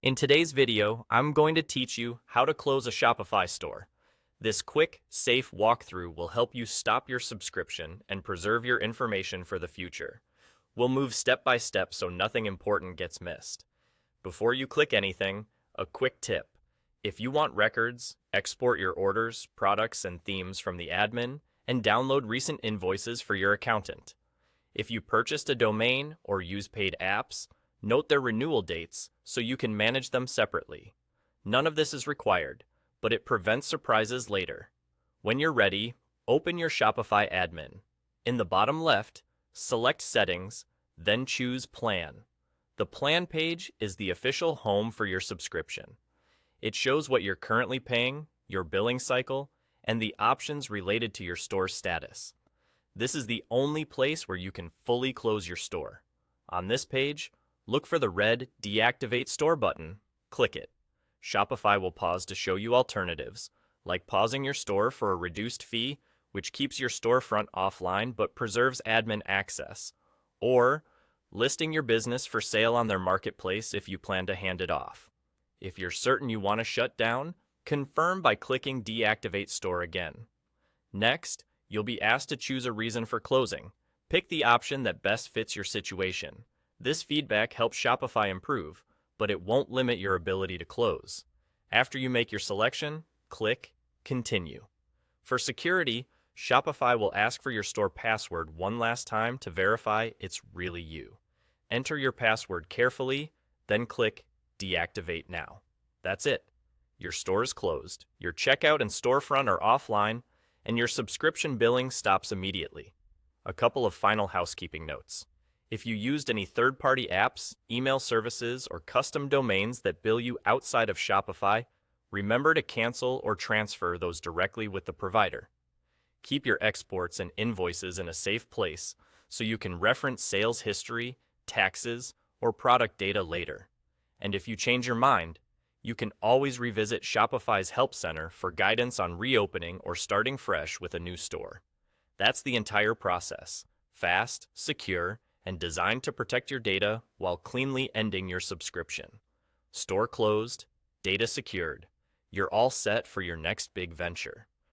In today's video, I'm going to teach you how to close a Shopify store. This quick, safe walkthrough will help you stop your subscription and preserve your information for the future. We'll move step by step so nothing important gets missed. Before you click anything, a quick tip. If you want records, export your orders, products, and themes from the admin, and download recent invoices for your accountant. If you purchased a domain or use paid apps, note their renewal dates so you can manage them separately. None of this is required, but it prevents surprises later. When you're ready, open your Shopify admin. In the bottom left, select Settings, then choose Plan. The Plan page is the official home for your subscription. It shows what you're currently paying, your billing cycle, and the options related to your store status. This is the only place where you can fully close your store. On this page, look for the red Deactivate Store button. Click it. Shopify will pause to show you alternatives, like pausing your store for a reduced fee, which keeps your storefront offline but preserves admin access, or listing your business for sale on their marketplace if you plan to hand it off. If you're certain you want to shut down, confirm by clicking Deactivate Store again. Next, you'll be asked to choose a reason for closing. Pick the option that best fits your situation. This feedback helps Shopify improve, but it won't limit your ability to close. After you make your selection, click Continue. For security, Shopify will ask for your store password one last time to verify it's really you. Enter your password carefully, then click Deactivate Now. That's it. Your store is closed, your checkout and storefront are offline, and your subscription billing stops immediately. A couple of final housekeeping notes. If you used any third-party apps, email services, or custom domains that bill you outside of Shopify, remember to cancel or transfer those directly with the provider. Keep your exports and invoices in a safe place so you can reference sales history, taxes, or product data later. And if you change your mind, you can always revisit Shopify's Help Center for guidance on reopening or starting fresh with a new store. That's the entire process: fast, secure, and designed to protect your data while cleanly ending your subscription. Store closed, data secured. You're all set for your next big venture.